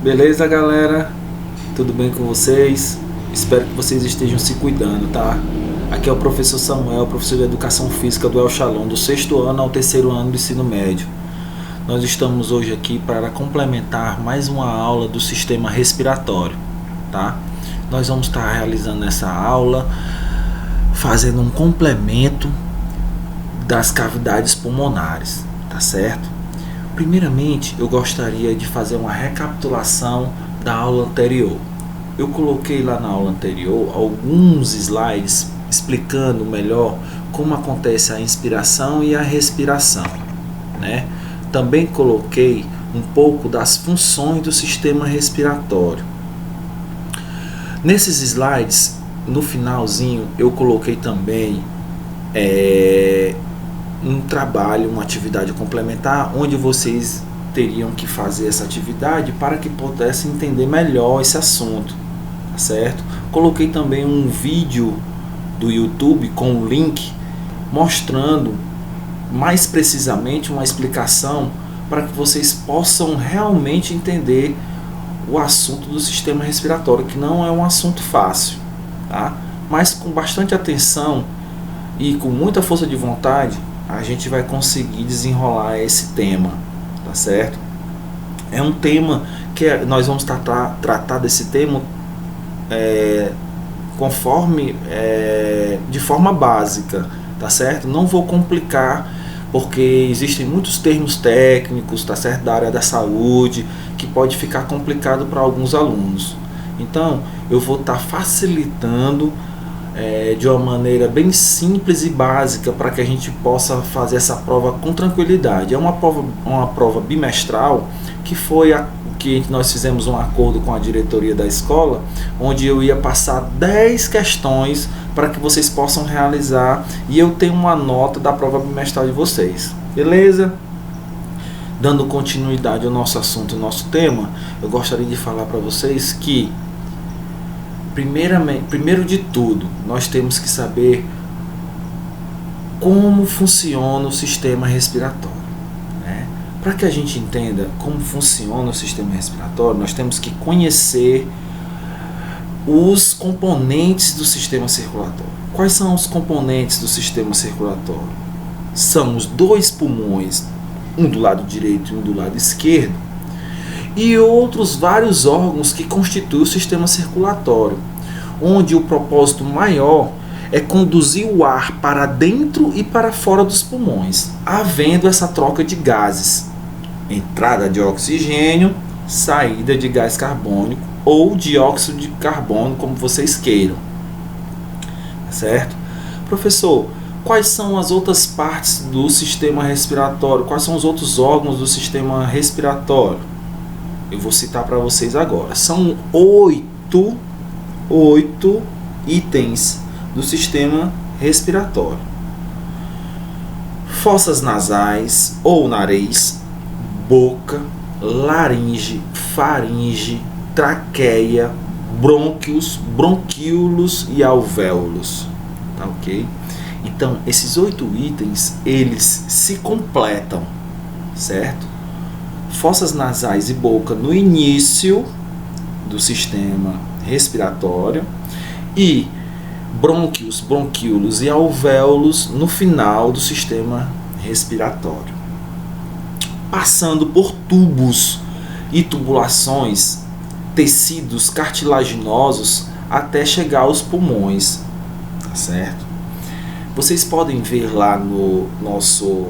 Beleza, galera? Tudo bem com vocês? Espero que vocês estejam se cuidando, tá? Aqui é o professor Samuel, professor de Educação Física do El Shalom, do 6º ano ao 3º ano do ensino médio. Nós estamos hoje aqui para complementar mais uma aula do sistema respiratório, tá? Nós vamos estar realizando essa aula, fazendo um complemento das cavidades pulmonares, tá certo? Primeiramente, eu gostaria de fazer uma recapitulação da aula anterior. Eu coloquei lá na aula anterior alguns slides explicando melhor como acontece a inspiração e a respiração, né? Também coloquei um pouco das funções do sistema respiratório. Nesses slides, no finalzinho, eu coloquei também um trabalho, uma atividade complementar, onde vocês teriam que fazer essa atividade para que pudessem entender melhor esse assunto, tá certo? Coloquei também um vídeo do YouTube com um link mostrando mais precisamente uma explicação para que vocês possam realmente entender o assunto do sistema respiratório, que não é um assunto fácil, tá? Mas com bastante atenção e com muita força de vontade, a gente vai conseguir desenrolar esse tema, tá certo? É um tema que nós vamos tratar desse tema conforme de forma básica, tá certo? Não vou complicar, porque existem muitos termos técnicos, tá certo, da área da saúde, que pode ficar complicado para alguns alunos. Então, eu vou estar facilitando de uma maneira bem simples e básica para que a gente possa fazer essa prova com tranquilidade. É uma prova bimestral que que nós fizemos um acordo com a diretoria da escola, onde eu ia passar 10 questões para que vocês possam realizar, e eu tenho uma nota da prova bimestral de vocês, beleza? Dando continuidade ao nosso assunto, ao nosso tema, eu gostaria de falar para vocês que primeiro de tudo, nós temos que saber como funciona o sistema respiratório, né? Para que a gente entenda como funciona o sistema respiratório, nós temos que conhecer os componentes do sistema circulatório. Quais são os componentes do sistema circulatório? São os 2 pulmões, um do lado direito e um do lado esquerdo, e outros vários órgãos que constituem o sistema circulatório, onde o propósito maior é conduzir o ar para dentro e para fora dos pulmões, havendo essa troca de gases, entrada de oxigênio, saída de gás carbônico ou dióxido de carbono, como vocês queiram, certo? Professor, quais são as outras partes do sistema respiratório? Quais são os outros órgãos do sistema respiratório? Eu vou citar para vocês agora. São 8 itens do sistema respiratório: fossas nasais ou nariz, boca, laringe, faringe, traqueia, brônquios, bronquíolos e alvéolos, tá ok? Então, esses 8 itens, eles se completam, certo? Fossas nasais e boca no início do sistema respiratório e brônquios, bronquíolos e alvéolos no final do sistema respiratório, passando por tubos e tubulações, tecidos cartilaginosos até chegar aos pulmões, tá certo? Vocês podem ver lá no nosso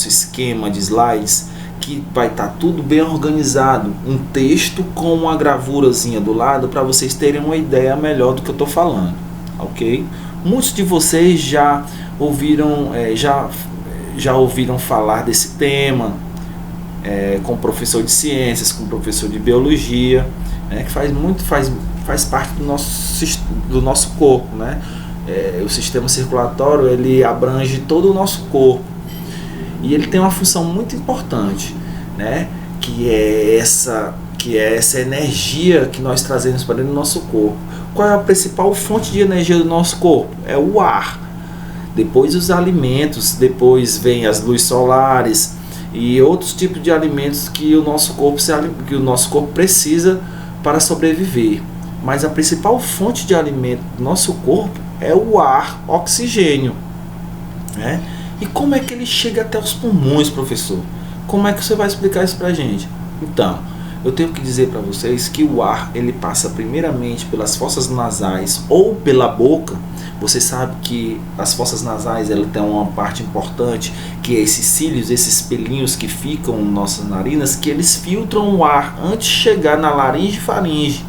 esquema de slides que vai estar tudo bem organizado, um texto com uma gravurazinha do lado para vocês terem uma ideia melhor do que eu estou falando, ok? Muitos de vocês já ouviram falar desse tema com o professor de ciências, com o professor de biologia, que faz parte do nosso corpo, né? O sistema circulatório, ele abrange todo o nosso corpo. E ele tem uma função muito importante, né? que é essa energia que nós trazemos para dentro do nosso corpo. Qual é a principal fonte de energia do nosso corpo? É o ar. Depois os alimentos, depois vem as luzes solares e outros tipos de alimentos que o nosso corpo precisa para sobreviver. Mas a principal fonte de alimento do nosso corpo é o ar, oxigênio, né? E como é que ele chega até os pulmões, professor? Como é que você vai explicar isso pra gente? Então, eu tenho que dizer para vocês que o ar ele passa primeiramente pelas fossas nasais ou pela boca. Você sabe que as fossas nasais ela tem uma parte importante, que é esses cílios, esses pelinhos que ficam nas nossas narinas, que eles filtram o ar antes de chegar na laringe e faringe,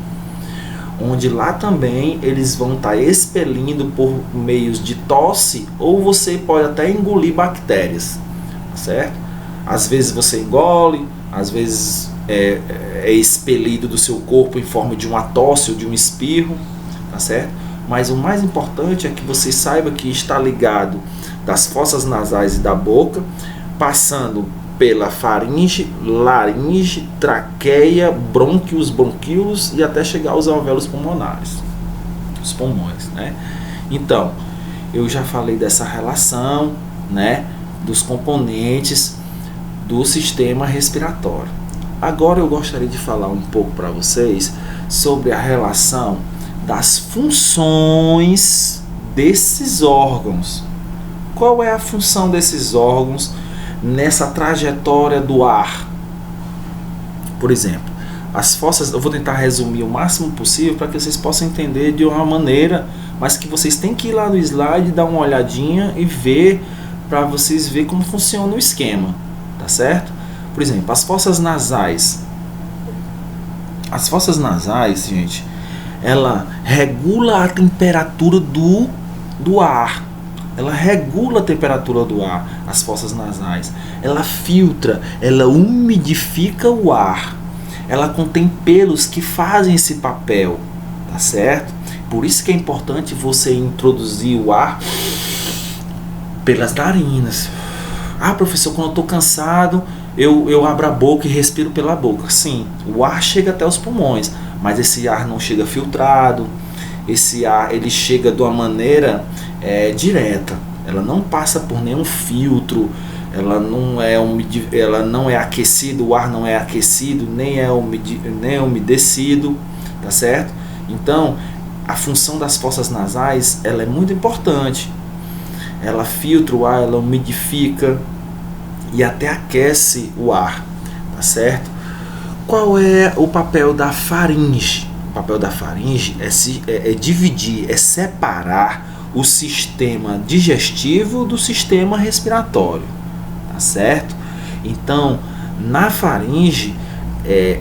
onde lá também eles vão estar expelindo por meios de tosse, ou você pode até engolir bactérias, certo? Às vezes você engole, às vezes é expelido do seu corpo em forma de uma tosse ou de um espirro, tá certo? Mas o mais importante é que você saiba que está ligado das fossas nasais e da boca, passando pela faringe, laringe, traqueia, brônquios, bronquíolos e até chegar aos alvéolos pulmonares, os pulmões, né? Então, eu já falei dessa relação, né, dos componentes do sistema respiratório. Agora eu gostaria de falar um pouco para vocês sobre a relação das funções desses órgãos. Qual é a função desses órgãos nessa trajetória do ar? Por exemplo, as fossas, eu vou tentar resumir o máximo possível para que vocês possam entender de uma maneira, mas que vocês têm que ir lá no slide, dar uma olhadinha e ver, para vocês verem como funciona o esquema, tá certo? Por exemplo, as fossas nasais. As fossas nasais, gente, ela regula a temperatura do ar. Ela regula a temperatura do ar, as fossas nasais. Ela filtra, ela umidifica o ar. Ela contém pelos que fazem esse papel, tá certo? Por isso que é importante você introduzir o ar pelas narinas. Ah, professor, quando eu estou cansado, eu abro a boca e respiro pela boca. Sim, o ar chega até os pulmões, mas esse ar não chega filtrado. Esse ar ele chega de uma maneira direta. Ela não passa por nenhum filtro. Ela não é aquecida. O ar não é aquecido, nem é umedecido, tá certo? Então, a função das fossas nasais ela é muito importante. Ela filtra o ar, ela umidifica e até aquece o ar, tá certo? Qual é o papel da faringe? O papel da faringe é dividir, é separar o sistema digestivo do sistema respiratório, tá certo? Então, na faringe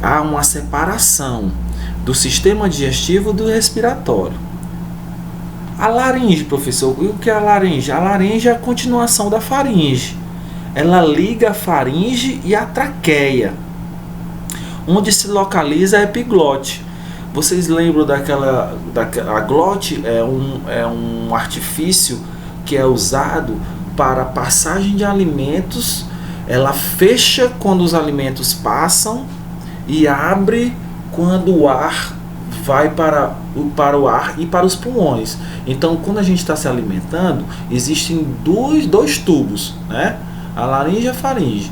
há uma separação do sistema digestivo do respiratório. A laringe, professor, e o que é a laringe? A laringe é a continuação da faringe. Ela liga a faringe e a traqueia, onde se localiza a epiglote. Vocês lembram a glote é um artifício que é usado para a passagem de alimentos. Ela fecha quando os alimentos passam e abre quando o ar vai para o ar e para os pulmões. Então, quando a gente está se alimentando, existem dois tubos, né? A laringe e a faringe.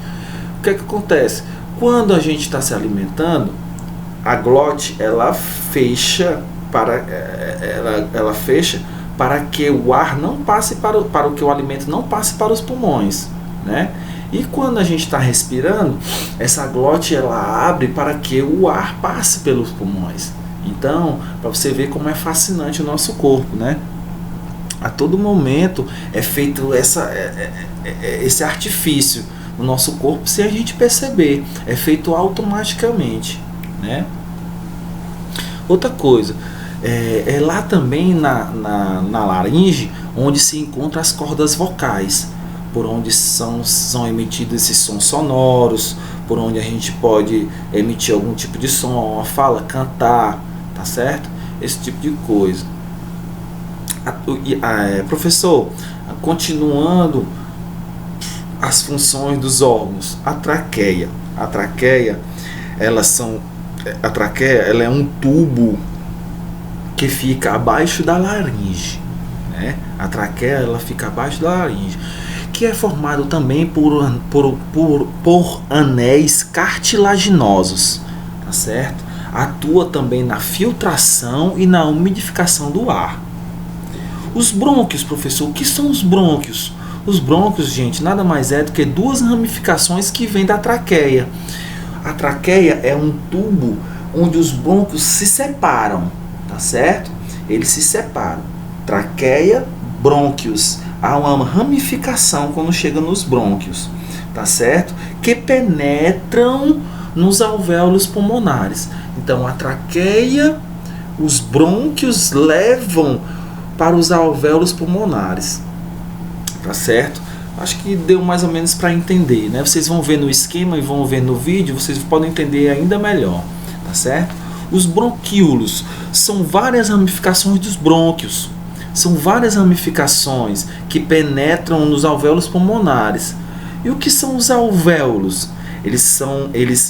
O que é que acontece? Quando a gente está se alimentando, a glote ela fecha para que o ar não passe para que o alimento não passe para os pulmões, né? E quando a gente está respirando, essa glote ela abre para que o ar passe pelos pulmões. Então, para você ver como é fascinante o nosso corpo, né? A todo momento é feito esse artifício no nosso corpo sem a gente perceber. É feito automaticamente, né? Outra coisa, é lá também na laringe onde se encontram as cordas vocais, por onde são emitidos esses sons sonoros, por onde a gente pode emitir algum tipo de som, uma fala, cantar, tá certo? Esse tipo de coisa. Professor, continuando as funções dos órgãos, a traqueia ela é um tubo que fica abaixo da laringe, né? A traqueia ela fica abaixo da laringe. que é formado também por anéis cartilaginosos, tá certo? Atua também na filtração e na umidificação do ar. Os brônquios, professor, o que são os brônquios? Os brônquios, gente, nada mais é do que duas ramificações que vêm da traqueia. A traqueia é um tubo onde os brônquios se separam, tá certo? Eles se separam. Traqueia, brônquios. Há uma ramificação quando chega nos brônquios, tá certo? Que penetram nos alvéolos pulmonares. Então, a traqueia, os brônquios levam para os alvéolos pulmonares, tá certo? Acho que deu mais ou menos para entender, né? Vocês vão ver no esquema e vão ver no vídeo, vocês podem entender ainda melhor, tá certo? Os bronquíolos são várias ramificações dos brônquios. São várias ramificações que penetram nos alvéolos pulmonares. E o que são os alvéolos?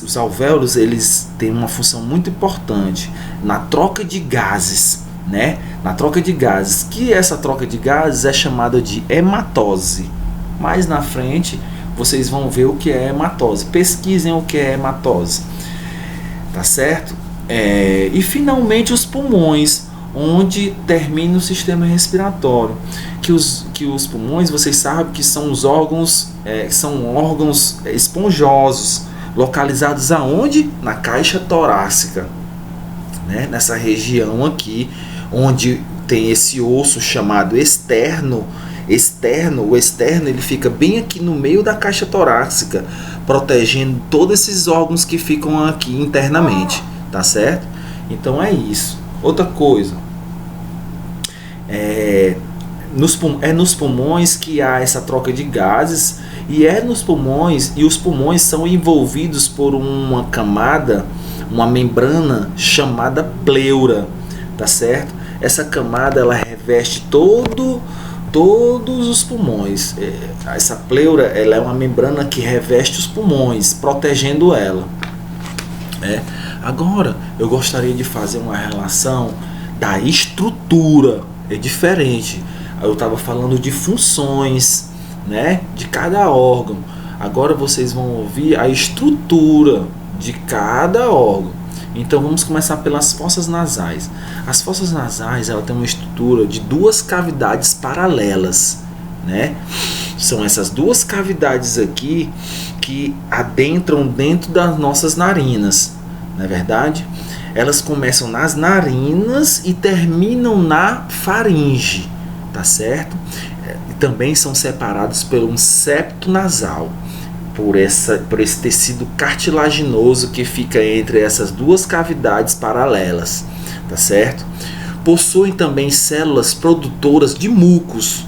Os alvéolos, eles têm uma função muito importante na troca de gases, né? Na troca de gases, que essa troca de gases é chamada de hematose. Mais na frente, vocês vão ver o que é hematose. Pesquisem o que é hematose, tá certo? E finalmente os pulmões, onde termina o sistema respiratório. Que os pulmões, vocês sabem que são os órgãos, são órgãos esponjosos, localizados aonde? Na caixa torácica, né? Nessa região aqui, onde tem esse osso chamado externo. O externo ele fica bem aqui no meio da caixa torácica, protegendo todos esses órgãos que ficam aqui internamente, tá certo? Então é isso. Outra coisa, nos pulmões que há essa troca de gases, e os pulmões são envolvidos por uma camada, uma membrana chamada pleura, tá certo? Essa camada ela reveste todos os pulmões. Essa pleura ela é uma membrana que reveste os pulmões, protegendo ela. Agora eu gostaria de fazer uma relação da estrutura. É diferente. Eu estava falando de funções, né, de cada órgão. Agora vocês vão ouvir a estrutura de cada órgão. Então vamos começar pelas fossas nasais. As fossas nasais ela tem uma estrutura de duas cavidades paralelas, né? São essas duas cavidades aqui que adentram dentro das nossas narinas, não é verdade? Elas começam nas narinas e terminam na faringe, tá certo? E também são separados por um septo nasal, por esse tecido cartilaginoso que fica entre essas duas cavidades paralelas, tá certo? Possuem também células produtoras de mucos,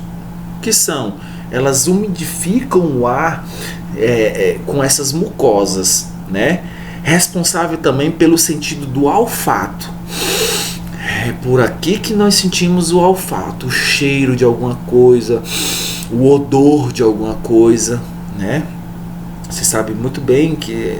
que são, elas umidificam o ar com essas mucosas, né? Responsável também pelo sentido do olfato. É por aqui que nós sentimos o olfato, o cheiro de alguma coisa, o odor de alguma coisa, né? Você sabe muito bem que